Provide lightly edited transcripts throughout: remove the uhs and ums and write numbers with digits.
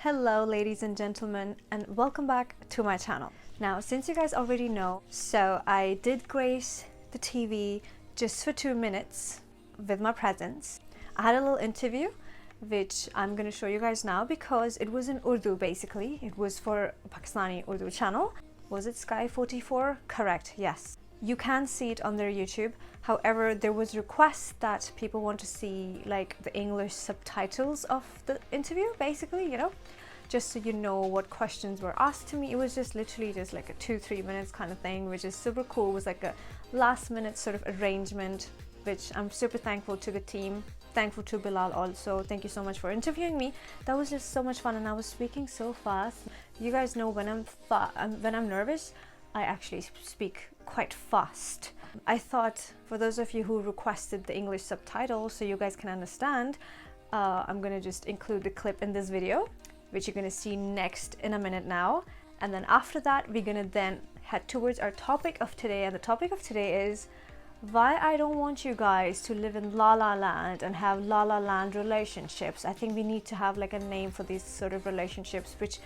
Hello ladies and gentlemen, and welcome back to my channel. Now, since you guys already know, so I did grace the TV just for 2 minutes with my presence. I had a little interview which I'm going to show you guys now because it was in Urdu basically. It was for Pakistani Urdu channel. Was it Sky 44? Correct, yes. You can see it on their YouTube. However, there was requests that people want to see like the English subtitles of the interview basically, you know, just so you know what questions were asked to me. It was just literally just like a 2-3 minutes kind of thing, which is super cool. It was like a last minute sort of arrangement, which I'm super thankful to the team. Thankful to Bilal also. Thank you so much for interviewing me. That was just so much fun, and I was speaking so fast. You guys know when I'm nervous, I actually speak quite fast. I thought for those of you who requested the English subtitles so you guys can understand, I'm gonna just include the clip in this video, which you're gonna see next in a minute now. And then after that, we're gonna then head towards our topic of today. And the topic of today is why I don't want you guys to live in La La Land and have La La Land relationships. I think we need to have like a name for these sort of relationships, which,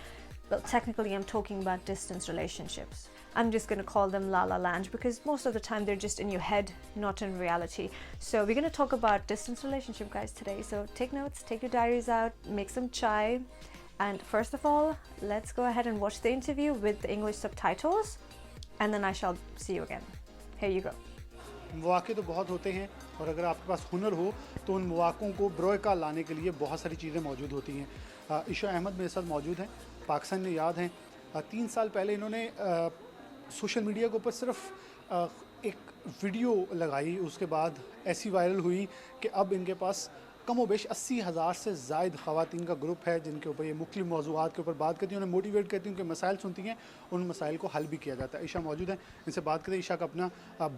well, technically I'm talking about distance relationships. I'm just going to call them La La Land because most of the time they're just in your head, not in reality. So we're going to talk about distance relationship, guys, today. So take notes, take your diaries out, make some chai. And first of all, let's go ahead and watch the interview with the English subtitles, and then I shall see you again. Here you go. मौके तो बहुत होते हैं और अगर आपके पास हुनर हो तो उन मौक़ों को बरोएका लाने के लिए बहुत सारी चीज़ें मौजूद होती हैं। ईशा अहमद मेरे साथ मौजूद हैं। पाकिस्तान में याद हैं 3 साल पहले इन्होंने सोशल मीडिया के ऊपर सिर्फ एक वीडियो लगाई, उसके बाद ऐसी वायरल हुई कि अब इनके पास कम व बेश 80,000 से ज़ायद ख़वातीन का ग्रुप है जिनके ऊपर ये मुख्तलिफ़ मौज़ूआत के ऊपर बात करती हैं, उन्हें मोटिवेट करती हैं, उनके मसाइल सुनती हैं, उन मसाइल को हल भी किया जाता है। ईशा मौजूद हैं, इनसे बात करें। ईशा का अपना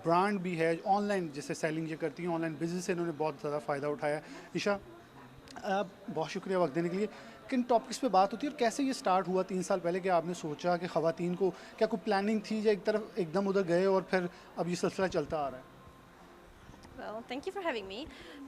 ब्रांड भी है, ऑनलाइन जैसे सेलिंग ये करती हैं, ऑनलाइन बिज़नेस से इन्होंने बहुत ज़्यादा फ़ायदा उठाया। ईशा, बहुत शुक्रिया वक्त देने के लिए। किन टॉपिक्स पे बात होती है और कैसे ये स्टार्ट हुआ 3 साल पहले कि आपने सोचा कि ख़वातीन को, क्या कोई प्लानिंग थी या एक तरफ एकदम उधर गए और फिर अब ये सिलसिला चलता आ रहा है? Well, thank you for having me.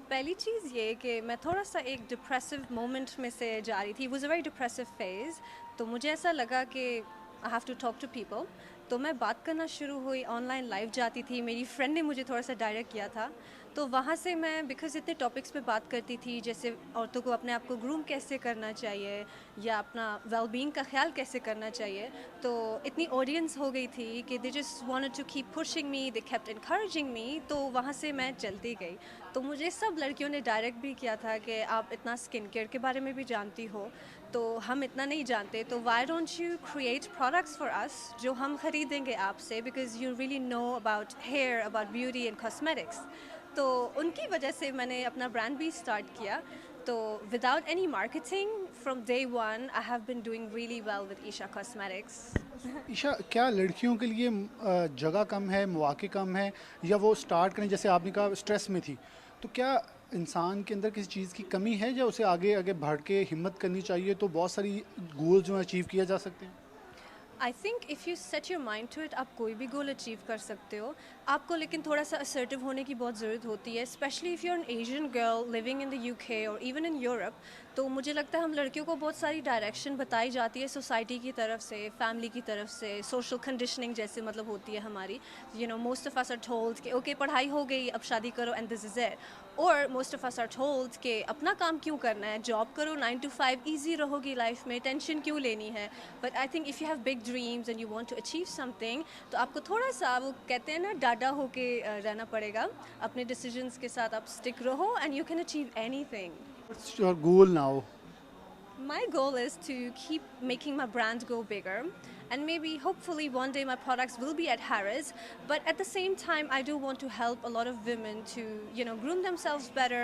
पहली चीज़ ये कि मैं थोड़ा सा एक डिप्रेसिव मोमेंट में से जा रही थी. It was a very depressive phase. तो मुझे ऐसा लगा कि I have to talk to people. तो मैं बात करना शुरू हुई, ऑनलाइन लाइव जाती थी. मेरी फ्रेंड ने मुझे थोड़ा सा डायरेक्ट किया था. तो वहाँ से मैं बिकॉज इतने टॉपिक्स पे बात करती थी, जैसे औरतों को अपने आप को ग्रूम कैसे करना चाहिए या अपना वेलबींग का ख्याल कैसे करना चाहिए, तो इतनी ऑडियंस हो गई थी कि they just wanted to keep pushing me, they kept encouraging me. तो वहाँ से मैं चलती गई. तो मुझे सब लड़कियों ने डायरेक्ट भी किया था कि आप इतना स्किन केयर के बारे में भी जानती हो, तो हम इतना नहीं जानते, तो why don't you create products for us जो हम ख़रीदेंगे आपसे, because you really know about hair, about beauty and cosmetics. तो उनकी वजह से मैंने अपना ब्रांड भी स्टार्ट किया. तो without any marketing from day one I have been doing really well with Isha cosmetics. Isha, क्या लड़कियों के लिए जगह कम है, मौके कम है, या वो स्टार्ट करें, जैसे आपने कहा स्ट्रेस में थी, तो क्या इंसान के अंदर किसी चीज़ की कमी है या उसे आगे आगे बढ़ के हिम्मत करनी चाहिए तो बहुत सारी गोल जो अचीव किया जा सकते हैं? I think if you set your mind to it, आप कोई भी गोल अचीव कर सकते हो. आपको लेकिन थोड़ा सा असर्टिव होने की बहुत ज़रूरत होती है, specially if you are an Asian girl living in the UK और इवन इन यूरोप. तो मुझे लगता है हम लड़कियों को बहुत सारी डायरेक्शन बताई जाती है सोसाइटी की तरफ से, फैमिली की तरफ से, सोशल कंडीशनिंग जैसे मतलब होती है हमारी. You know, most of us are told कि ओके पढ़ाई हो गई, अब शादी करो एंड दिस इज़ इट. और most of us are told कि अपना काम क्यों करना है, जॉब करो 9 to 5, ईजी रहोगी लाइफ में, टेंशन क्यों लेनी है. But I think if you have big dreams and you want to achieve something, तो आपको थोड़ा सा वो कहते हैं ना डाडा होके रहना पड़ेगा. अपने डिसीजंस के साथ आप स्टिक रहो and you can achieve anything. What's your goal now? My goal is to keep making my brand go bigger, and maybe hopefully one day my products will be at Harrods. But at the same time, I do want to help a lot of women to, you know, groom themselves better,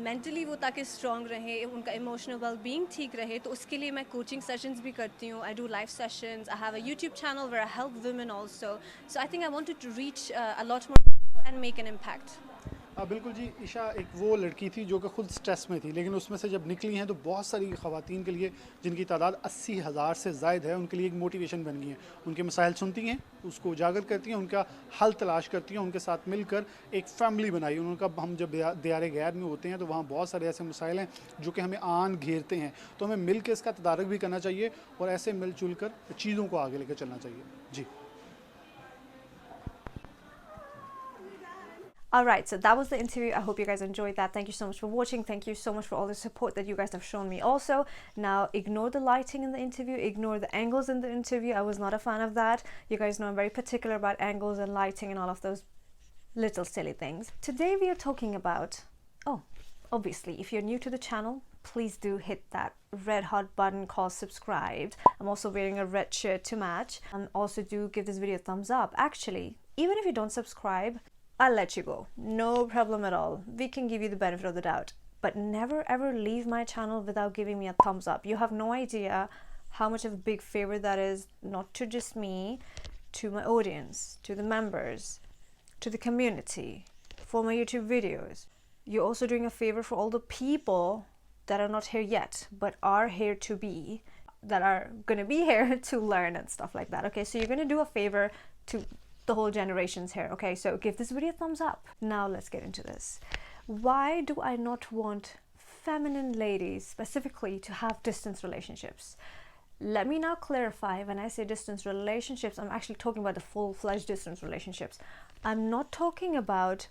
mentally वो ताकि strong रहे, उनका emotional well-being ठीक रहे. तो उसके लिए मैं coaching sessions भी करती हूँ. I do live sessions. I have a YouTube channel where I help women also. So I think I wanted to reach a lot more people and make an impact. बिल्कुल जी, ईशा एक वो लड़की थी जो कि खुद स्ट्रेस में थी, लेकिन उसमें से जब निकली हैं तो बहुत सारी ख़वातीन के लिए, जिनकी तादाद 80,000 से ज़ायद है, उनके लिए एक मोटिवेशन बन गई हैं। उनके मसाइल सुनती हैं, उसको उजागर करती हैं, उनका हल तलाश करती हैं, उनके साथ मिलकर एक फ़ैमिली बनाई। उनका हम जब दियारे गैर में होते हैं तो वहाँ बहुत सारे ऐसे मसाइल हैं जो कि हमें आन घेरते हैं, तो हमें मिल के इसका तदारक भी करना चाहिए और ऐसे मिलजुल कर चीज़ों को आगे लेकर चलना चाहिए जी। Alright, so that was the interview. I hope you guys enjoyed that. Thank you so much for watching. Thank you so much for all the support that you guys have shown me also. Now, ignore the lighting in the interview, ignore the angles in the interview. I was not a fan of that. You guys know I'm very particular about angles and lighting and all of those little silly things. Today we are talking about, oh, obviously, if you're new to the channel, please do hit that red hot button called subscribed. I'm also wearing a red shirt to match. Also do give this video a thumbs up. Actually, even if you don't subscribe, I'll let you go. No problem at all. We can give you the benefit of the doubt. But never ever leave my channel without giving me a thumbs up. You have no idea how much of a big favor that is, not to just me, to my audience, to the members, to the community, for my YouTube videos. You're also doing a favor for all the people that are not here yet, but are here to be, that are gonna be here to learn and stuff like that. Okay, so you're gonna do a favor to the whole generations here. Okay, so give this video a thumbs up. Now let's get into this. Why do I not want feminine ladies specifically to have distance relationships? Let me now clarify. When I say distance relationships, I'm actually talking about the full-fledged distance relationships. I'm not talking about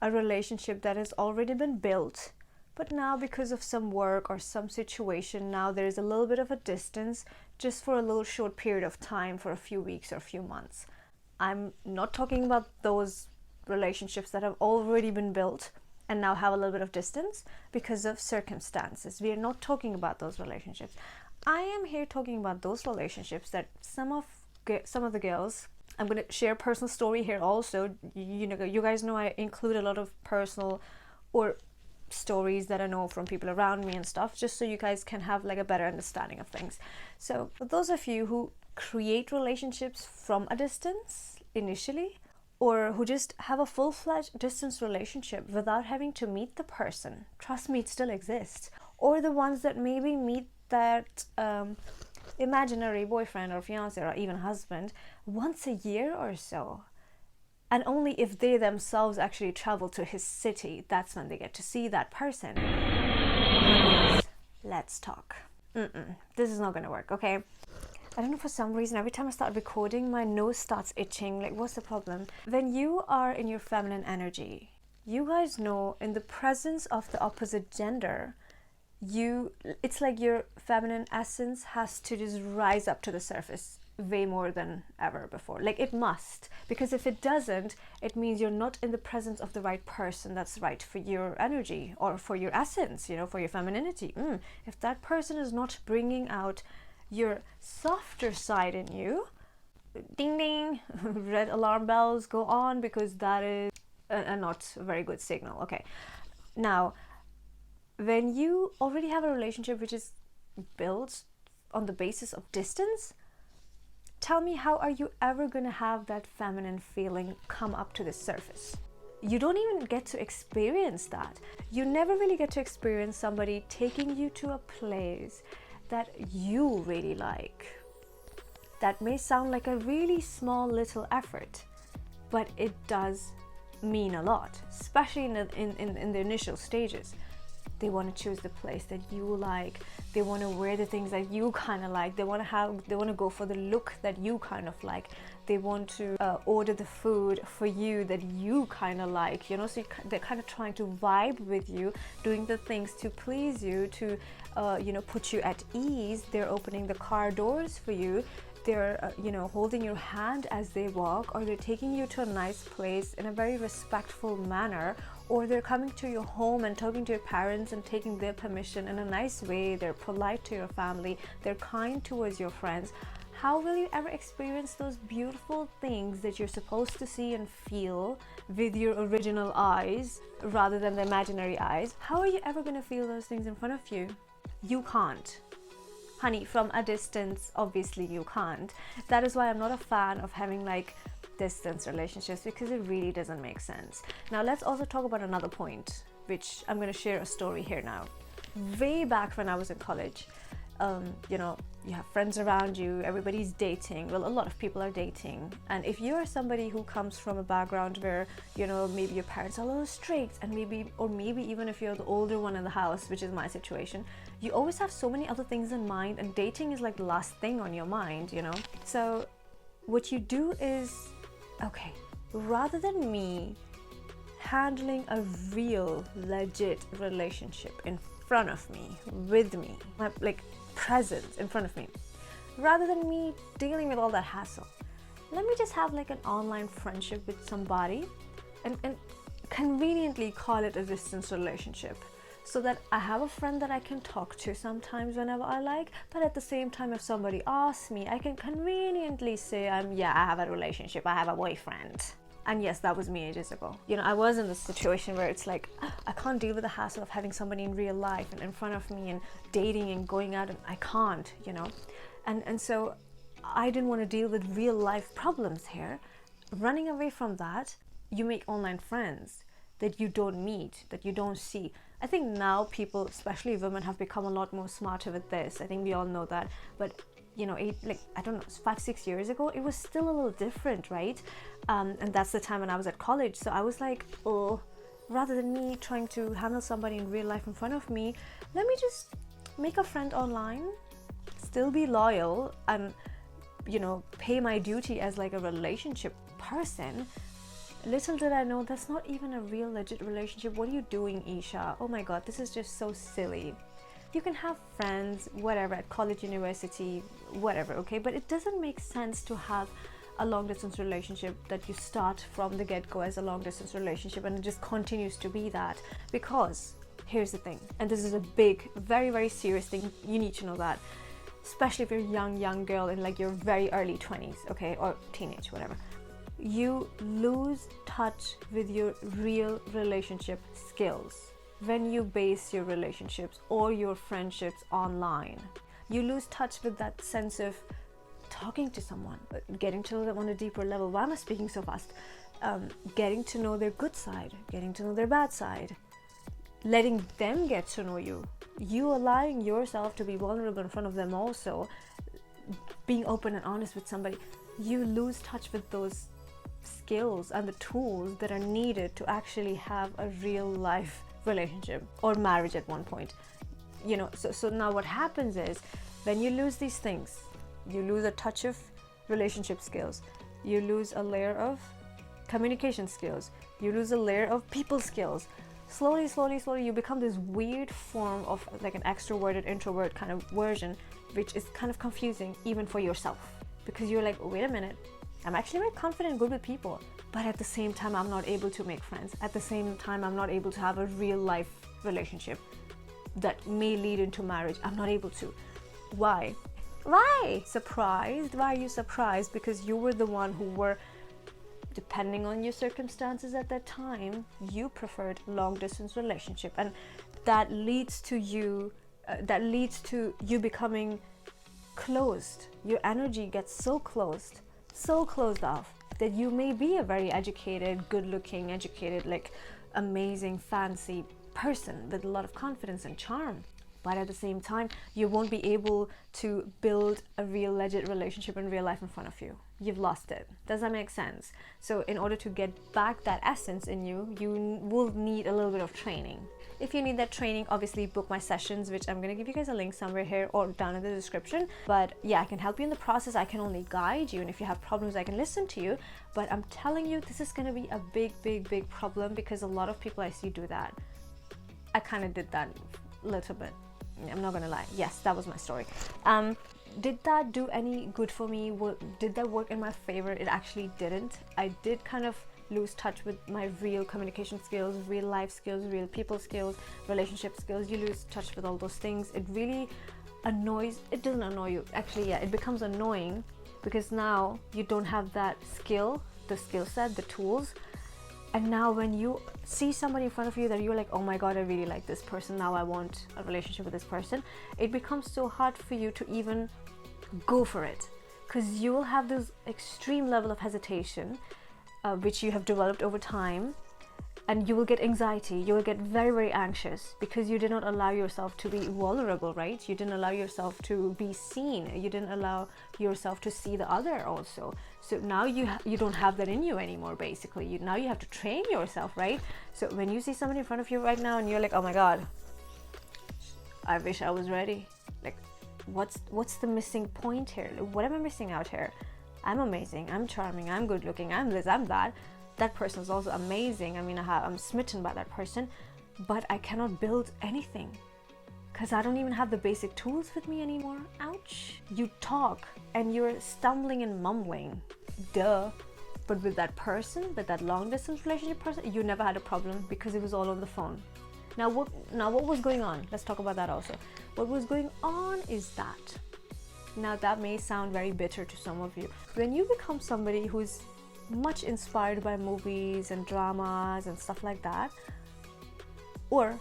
a relationship that has already been built, but now because of some work or some situation, now there is a little bit of a distance just for a little short period of time, for a few weeks or a few months. I'm not talking about those relationships that have already been built and now have a little bit of distance because of circumstances. We are not talking about those relationships. I am here talking about those relationships that some of the girls, I'm going to share a personal story here also. You know, you guys know I include a lot of personal or stories that I know from people around me and stuff, just so you guys can have like a better understanding of things. So for those of you who create relationships from a distance initially, or who just have a full-fledged distance relationship without having to meet the person, trust me, it still exists. Or the ones that maybe meet that imaginary boyfriend or fiance or even husband once a year or so, and only if they themselves actually travel to his city, that's when they get to see that person. Let's talk. This is not gonna work, okay? I don't know, for some reason, every time I start recording, my nose starts itching. Like, what's the problem? When you are in your feminine energy, you guys know, in the presence of the opposite gender, it's like your feminine essence has to just rise up to the surface way more than ever before. Like, it must, because if it doesn't, it means you're not in the presence of the right person that's right for your energy or for your essence, you know, for your femininity. If that person is not bringing out your softer side in you, ding ding, red alarm bells go on, because that is a not very good signal. Okay, now when you already have a relationship which is built on the basis of distance, tell me, how are you ever going to have that feminine feeling come up to the surface? You don't even get to experience that. You never really get to experience somebody taking you to a place that you really like. That may sound like a really small little effort, but it does mean a lot, especially in the initial stages. They want to choose the place that you like. They want to wear the things that you kind of like. They want to go for the look that you kind of like. They want to order the food for you that you kind of like, you know. So they're kind of trying to vibe with you, doing the things to please you, to you know, put you at ease. They're opening the car doors for you. They're you know, holding your hand as they walk, or they're taking you to a nice place in a very respectful manner, or they're coming to your home and talking to your parents and taking their permission in a nice way. They're polite to your family. They're kind towards your friends. How will you ever experience those beautiful things that you're supposed to see and feel with your original eyes rather than the imaginary eyes? How are you ever going to feel those things in front of you? You can't. Honey, from a distance, obviously you can't. That is why I'm not a fan of having like distance relationships, because it really doesn't make sense. Now let's also talk about another point, which I'm going to share a story here now. Way back when I was in college, you know, you have friends around you, everybody's dating. Well, a lot of people are dating. And if you are somebody who comes from a background where, you know, maybe your parents are a little strict, and maybe even if you're the older one in the house, which is my situation, you always have so many other things in mind, and dating is like the last thing on your mind, you know. So what you do is, okay, rather than me handling a real legit relationship in front of me, with me, like present in front of me, rather than me dealing with all that hassle, let me just have like an online friendship with somebody and conveniently call it a distance relationship, so that I have a friend that I can talk to sometimes whenever I like, but at the same time, if somebody asks me, I can conveniently say, I have a relationship, I have a boyfriend. And yes, that was me ages ago. You know, I was in this situation where it's like, I can't deal with the hassle of having somebody in real life and in front of me and dating and going out, and I can't, you know. And so I didn't want to deal with real life problems here. Running away from that, you make online friends that you don't meet, that you don't see. I think now people, especially women, have become a lot more smarter with this. I think we all know that. But you know, I don't know, 5-6 years ago, it was still a little different, right? And that's the time when I was at college. So I was like, oh, rather than me trying to handle somebody in real life in front of me, let me just make a friend online, still be loyal, and, you know, pay my duty as like a relationship person. Little did I know, that's not even a real legit relationship. What are you doing, Isha? Oh my God, this is just so silly. You can have friends, whatever, at college, university, whatever, okay? But it doesn't make sense to have a long distance relationship that you start from the get-go as a long distance relationship and it just continues to be that. Because here's the thing, and this is a big, very, very serious thing, you need to know that, especially if you're a young girl in like your very early 20s, okay, or teenage, whatever, you lose touch with your real relationship skills when you base your relationships or your friendships online. You lose touch with that sense of talking to someone, getting to know them on a deeper level. Why am I speaking so fast? Getting to know their good side, getting to know their bad side, letting them get to know you, you allowing yourself to be vulnerable in front of them also, being open and honest with somebody. You lose touch with those skills and the tools that are needed to actually have a real life relationship or marriage at one point, you know. So now what happens is, when you lose these things, you lose a touch of relationship skills, you lose a layer of communication skills, you lose a layer of people skills. Slowly you become this weird form of like an extroverted introvert kind of version, which is kind of confusing even for yourself, because you're like, wait a minute, I'm actually very confident and good with people, but at the same time I'm not able to make friends. At the same time I'm not able to have a real life relationship that may lead into marriage. I'm not able to. Why? Surprised? Why are you surprised? Because you were the one who were, depending on your circumstances at that time, you preferred long distance relationship, and that leads to you becoming closed. Your energy gets so closed off that you may be a very educated, good-looking, like amazing, fancy person with a lot of confidence and charm, but at the same time you won't be able to build a real legit relationship in real life in front of you. You've lost it. Does that make sense? So in order to get back that essence in you, you will need a little bit of training. If you need that training, obviously book my sessions, which I'm going to give you guys a link somewhere here or down in the description. But yeah, I can help you in the process. I can only guide you, and if you have problems, I can listen to you. But I'm telling you, this is going to be a big problem, because a lot of people I see do that. I kind of did that a little bit. I'm not gonna lie. Yes, that was my story. Did that do any good for me? Did that work in my favor? It actually didn't. I did kind of lose touch with my real communication skills, real life skills, real people skills, relationship skills. You lose touch with all those things. It really annoys. It doesn't annoy you. Actually, yeah, it becomes annoying, because now you don't have that skill, the skill set, the tools. And now when you see somebody in front of you that you're like, oh my God, I really like this person, now I want a relationship with this person, it becomes so hard for you to even go for it, because you will have this extreme level of hesitation, which you have developed over time, and you will get anxiety. You will get very, very anxious because you did not allow yourself to be vulnerable, right? You didn't allow yourself to be seen. You didn't allow yourself to see the other also. So now you don't have that in you anymore, basically. Now you have to train yourself, right? So when you see somebody in front of you right now and you're like, oh my God, I wish I was ready. Like, what's the missing point here? What am I missing out here? I'm amazing, I'm charming, I'm good looking, I'm this, I'm that. That person is also amazing. I mean, I'm smitten by that person, but I cannot build anything because I don't even have the basic tools with me anymore. Ouch. You talk and you're stumbling and mumbling. Duh. But with that person, with that long distance relationship person, you never had a problem because it was all on the phone. Now what was going on? Let's talk about that also. What was going on is that, now that may sound very bitter to some of you. When you become somebody who's much inspired by movies and dramas and stuff like that, or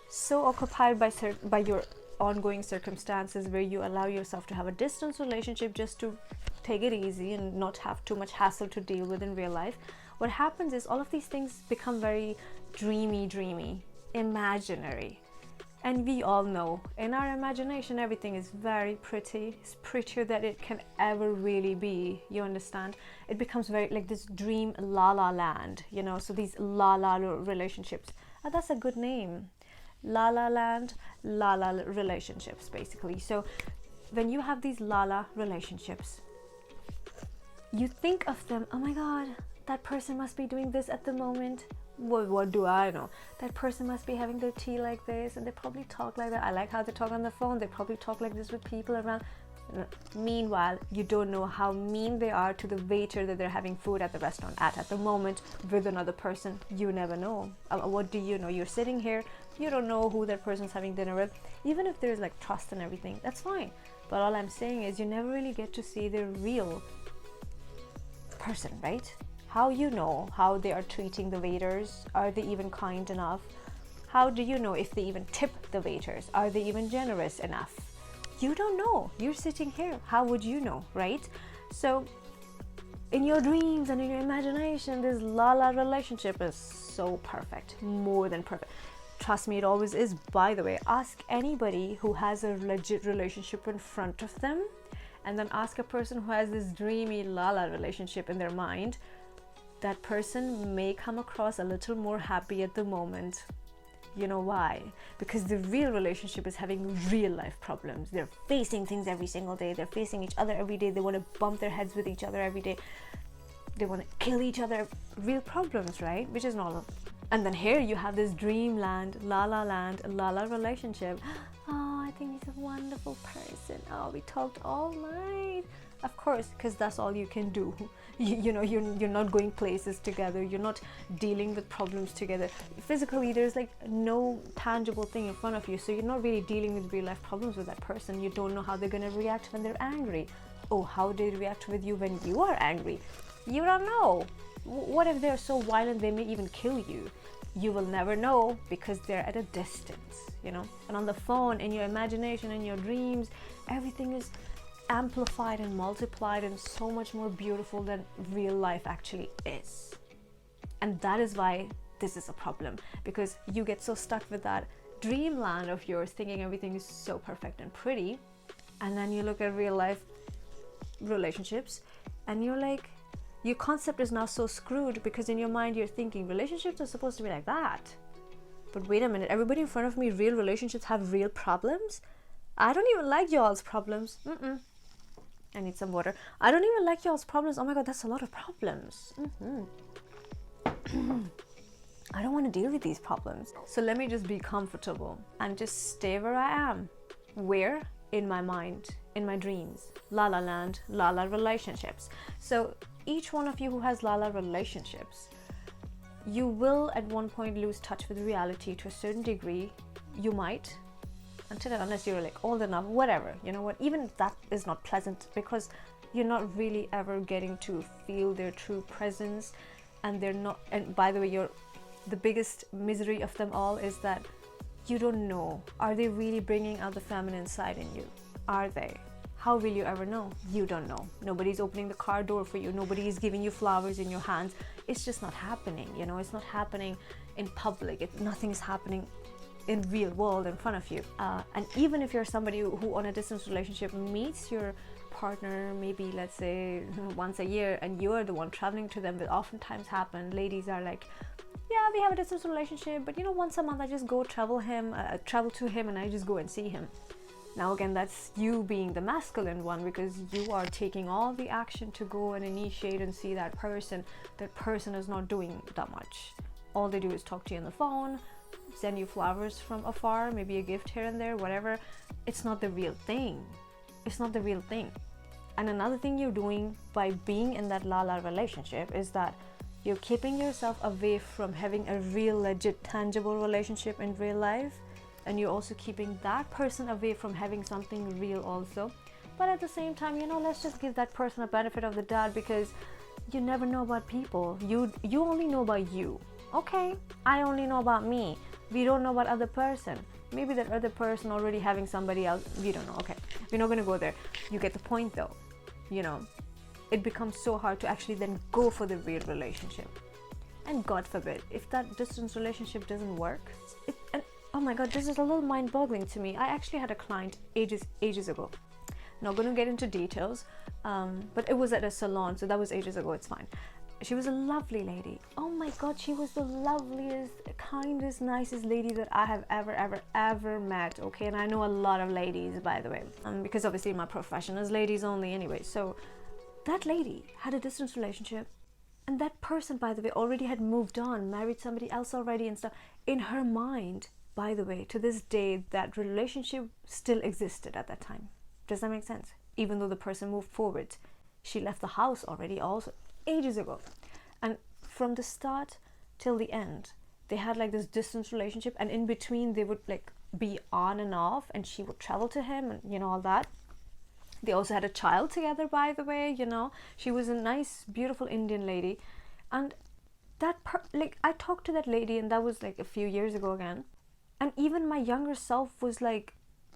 so occupied by your ongoing circumstances where you allow yourself to have a distance relationship just to take it easy and not have too much hassle to deal with in real life, what happens is all of these things become very dreamy, imaginary. And we all know in our imagination everything is very pretty. It's prettier than it can ever really be. You understand? It becomes very like this dream Lala land, you know. So these Lala relationships. That's a good name. Lala land, Lala relationships, basically. So when you have these Lala relationships, you think of them, oh my God, that person must be doing this at the moment. What do I know? That person must be having their tea like this, and they probably talk like that. I like how they talk on the phone. They probably talk like this with people around. Meanwhile, you don't know how mean they are to the waiter that they're having food at the restaurant at the moment with another person. You never know. What do you know? You're sitting here, you don't know who that person's having dinner with. Even if there's like trust and everything, that's fine. But all I'm saying is you never really get to see their real person, right? How you know how they are treating the waiters? Are they even kind enough? How do you know if they even tip the waiters? Are they even generous enough? You don't know. You're sitting here. How would you know, right? So in your dreams and in your imagination, this Lala relationship is so perfect, more than perfect. Trust me, it always is. By the way, ask anybody who has a legit relationship in front of them, and then ask a person who has this dreamy Lala relationship in their mind. That person may come across a little more happy at the moment. You know why? Because the real relationship is having real life problems. They're facing things every single day. They're facing each other every day. They want to bump their heads with each other every day. They want to kill each other. Real problems, right? Which is normal. And then here you have this dreamland, Lala relationship. Oh, I think he's a wonderful person. Oh, we talked all night. Of course, because that's all you can do. You know, you're not going places together. You're not dealing with problems together. Physically, there's like no tangible thing in front of you. So you're not really dealing with real life problems with that person. You don't know how they're going to react when they're angry. Oh, how they react with you when you are angry. You don't know. What if they're so violent they may even kill you? You will never know because they're at a distance, you know. And on the phone, in your imagination, in your dreams, everything is amplified and multiplied and so much more beautiful than real life actually is. And that is why this is a problem, because you get so stuck with that dreamland of yours thinking everything is so perfect and pretty, and then you look at real life relationships and you're like, your concept is now so screwed because in your mind you're thinking relationships are supposed to be like that. But wait a minute, everybody in front of me, real relationships have real problems? I don't even like y'all's problems. I need some water. I don't even like y'all's problems. Oh my God, that's a lot of problems. I don't want to deal with these problems. So let me just be comfortable and just stay where I am. Where? In my mind, in my dreams. Lala land, Lala relationships. So each one of you who has Lala relationships, you will at one point lose touch with reality to a certain degree. You might. Until and unless you're like old enough, whatever, you know what, even that is not pleasant because you're not really ever getting to feel their true presence, and they're not, and by the way, the biggest misery of them all is that you don't know, are they really bringing out the feminine side in you? Are they? How will you ever know? You don't know. Nobody's opening the car door for you. Nobody is giving you flowers in your hands. It's just not happening, you know. It's not happening in public. Nothing is happening in real world in front of you. And even if you're somebody who on a distance relationship meets your partner maybe, let's say, once a year, and you're the one traveling to them, that oftentimes happen. Ladies are like, yeah, we have a distance relationship, but you know, once a month I just go travel to him, and I just go and see him. Now again, that's you being the masculine one, because you are taking all the action to go and initiate and see that person. That person is not doing that much. All they do is talk to you on the phone, send you flowers from afar, maybe a gift here and there, whatever. It's not the real thing. It's not the real thing. And another thing you're doing by being in that Lala relationship is that you're keeping yourself away from having a real, legit, tangible relationship in real life. And you're also keeping that person away from having something real also. But at the same time, you know, let's just give that person a benefit of the doubt, because you never know about people. You only know about you. Okay, I only know about me. We don't know about other person. Maybe that other person already having somebody else. We don't know. Okay, we're not going to go there. You get the point though. You know, it becomes so hard to actually then go for the real relationship. And God forbid, if that distance relationship doesn't work, and oh my God, this is a little mind-boggling to me. I actually had a client ages ago. Not going to get into details, but it was at a salon, so that was ages ago. It's fine. She was a lovely lady. Oh my God, she was the loveliest, kindest, nicest lady that I have ever met. Okay, and I know a lot of ladies, by the way, because obviously my profession is ladies only anyway. So that lady had a distance relationship, and that person, by the way, already had moved on, married somebody else already and stuff. In her mind, by the way, to this day, that relationship still existed at that time. Does that make sense? Even though the person moved forward, she left the house already also ages ago. And from the start till the end, they had like this distance relationship, and in between they would like be on and off, and she would travel to him and, you know, all that. They also had a child together, by the way, you know. She was a nice, beautiful Indian lady. And that like I talked to that lady, and that was like a few years ago again. And even my younger self was like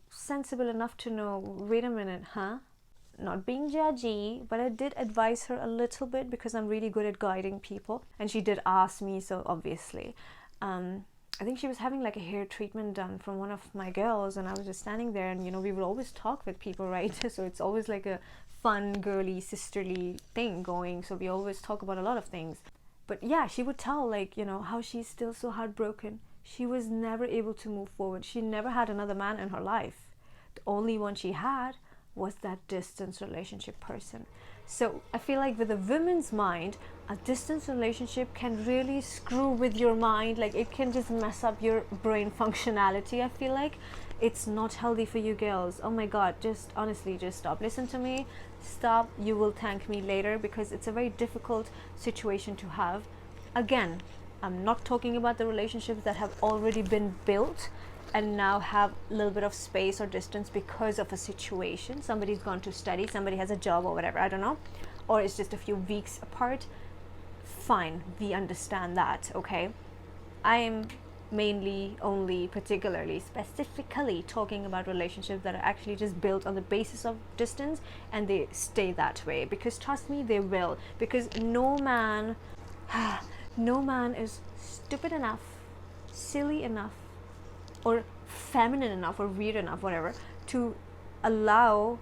sensible enough to know, wait a minute, huh? Not being judgy, but I did advise her a little bit, because I'm really good at guiding people. And she did ask me, so obviously. I think she was having like a hair treatment done from one of my girls, and I was just standing there, and you know, we would always talk with people, right? So it's always like a fun, girly, sisterly thing going. So we always talk about a lot of things. But yeah, she would tell, like, you know, how she's still so heartbroken. She was never able to move forward. She never had another man in her life. The only one she had was that distance relationship person. So I feel like with a woman's mind, a distance relationship can really screw with your mind. Like, it can just mess up your brain functionality. I feel like it's not healthy for you girls. Oh my God, just honestly, just stop. Listen to me. Stop. You will thank me later, because it's a very difficult situation to have. Again, I'm not talking about the relationships that have already been built and now have a little bit of space or distance because of a situation. Somebody's gone to study, somebody has a job or whatever, I don't know, or it's just a few weeks apart. Fine, we understand that, okay? I am mainly, only, particularly, specifically talking about relationships that are actually just built on the basis of distance, and they stay that way, because trust me, they will. Because no man is stupid enough, silly enough, or feminine enough, or weird enough, whatever, to allow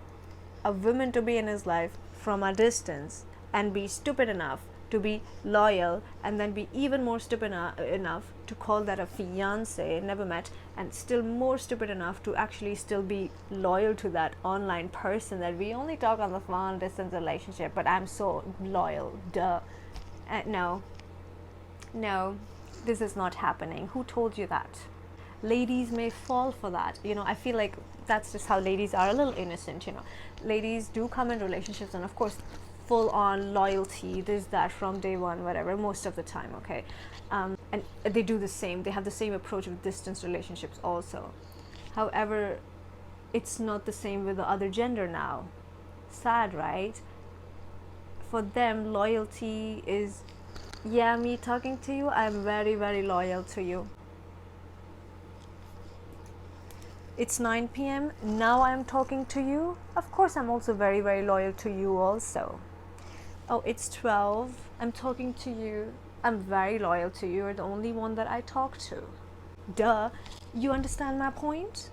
a woman to be in his life from a distance and be stupid enough to be loyal, and then be even more stupid enough to call that a fiance, never met, and still more stupid enough to actually still be loyal to that online person that we only talk on the phone, distance relationship, but I'm so loyal. Duh. No, this is not happening. Who told you that? Ladies may fall for that. You know, I feel like that's just how ladies are, a little innocent, you know. Ladies do come in relationships, and of course, full on loyalty, there's that from day one, whatever, most of the time, okay? And they do the same. They have the same approach with distance relationships also. However, it's not the same with the other gender now. Sad, right? For them, loyalty is, yeah, me talking to you, I'm very, very loyal to you. It's 9 p.m. Now I'm talking to you. Of course, I'm also very, very loyal to you also. Oh, it's 12. I'm talking to you. I'm very loyal to you. You're the only one that I talk to. Duh. You understand my point?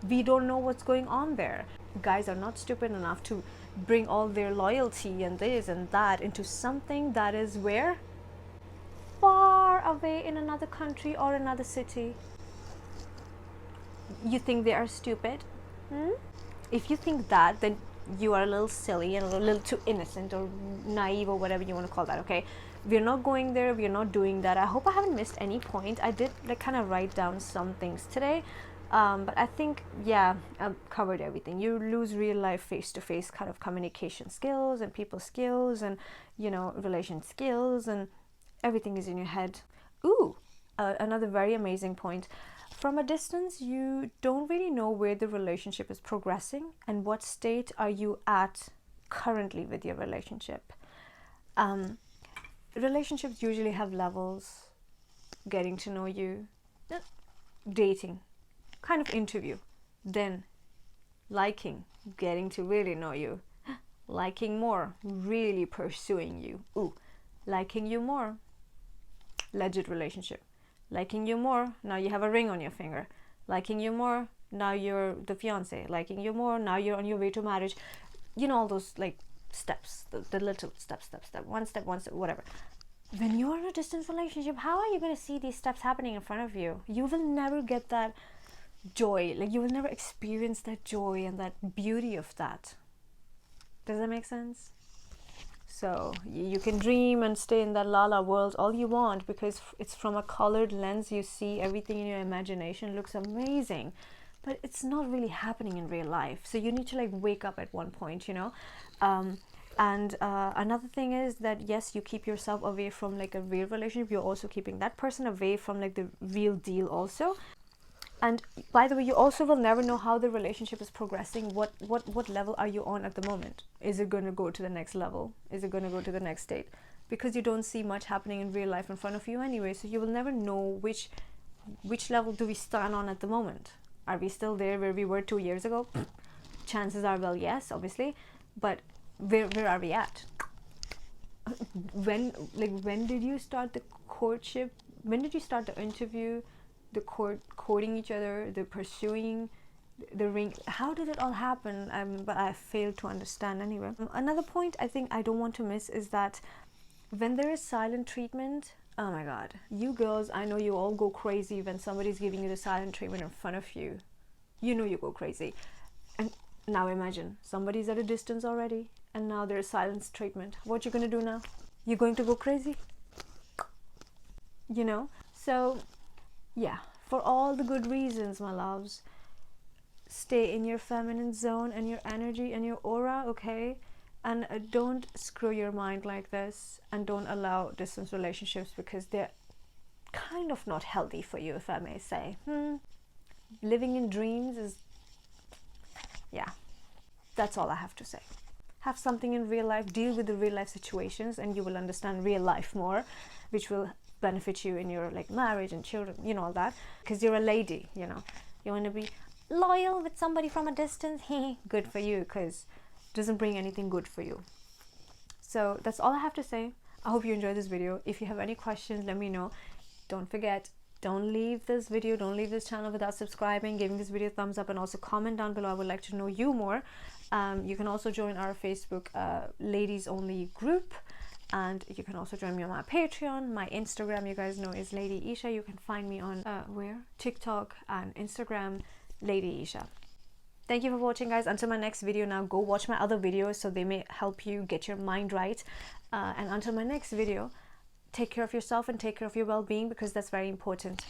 We don't know what's going on there. Guys are not stupid enough to bring all their loyalty and this and that into something that is where? Far away in another country or another city. You think they are stupid? If you think that, then you are a little silly and a little too innocent or naive or whatever you want to call that, okay? We're not going there. We're not doing that. I hope I haven't missed any point. I did like kind of write down some things today, but I think, yeah, I've covered everything. You lose real life face-to-face kind of communication skills and people skills and, you know, relation skills, and everything is in your head. Ooh, another very amazing point. From a distance, you don't really know where the relationship is progressing and what state are you at currently with your relationship. Relationships usually have levels: getting to know you, dating, kind of interview, then liking, getting to really know you, liking more, really pursuing you, ooh, liking you more, legit relationship. Liking you more, now you have a ring on your finger. Liking you more, now you're the fiance. Liking you more, now you're on your way to marriage. You know, all those like steps, the little step, one step, whatever. When you're in a distant relationship, how are you going to see these steps happening in front of you? You will never get that joy. Like, you will never experience that joy and that beauty of that. Does that make sense? So you can dream and stay in that Lala world all you want, because it's from a colored lens. You see everything in your imagination looks amazing, but it's not really happening in real life. So you need to like wake up at one point, you know. Another thing is that yes, you keep yourself away from like a real relationship. You're also keeping that person away from like the real deal also. And by the way, you also will never know how the relationship is progressing. What level are you on at the moment? Is it going to go to the next level? Is it going to go to the next state? Because you don't see much happening in real life in front of you anyway. So you will never know which level do we stand on at the moment. Are we still there where we were 2 years ago? Chances are, well, yes, obviously. But where are we at? When did you start the courtship? When did you start the interview? The courting each other, the pursuing, the ring. How did it all happen? But I failed to understand anyway. Another point I think I don't want to miss is that when there is silent treatment, oh my god, you girls, I know you all go crazy when somebody's giving you the silent treatment in front of you. You know you go crazy. And now imagine somebody's at a distance already, and now there's silence treatment. What you gonna do now? You're going to go crazy? You know? So yeah, for all the good reasons, my loves, stay in your feminine zone and your energy and your aura, okay? And don't screw your mind like this, and don't allow distance relationships, because they're kind of not healthy for you, if I may say. Living in dreams is, yeah, that's all I have to say. Have something in real life, deal with the real life situations, and you will understand real life more, which will benefit you in your like marriage and children, you know, all that, because you're a lady, you know. You want to be loyal with somebody from a distance. Good for you, because it doesn't bring anything good for you. So that's all I have to say. I hope you enjoyed this video. If you have any questions, let me know. Don't forget, don't leave this video, don't leave this channel without subscribing, giving this video a thumbs up, and also comment down below. I would like to know you more. You can also join our Facebook ladies only group. And you can also join me on my Patreon. My Instagram, you guys know, is Lady Isha. You can find me on TikTok and Instagram, Lady Isha. Thank you for watching, guys. Until my next video, now go watch my other videos so they may help you get your mind right. And until my next video, take care of yourself and take care of your well-being, because that's very important.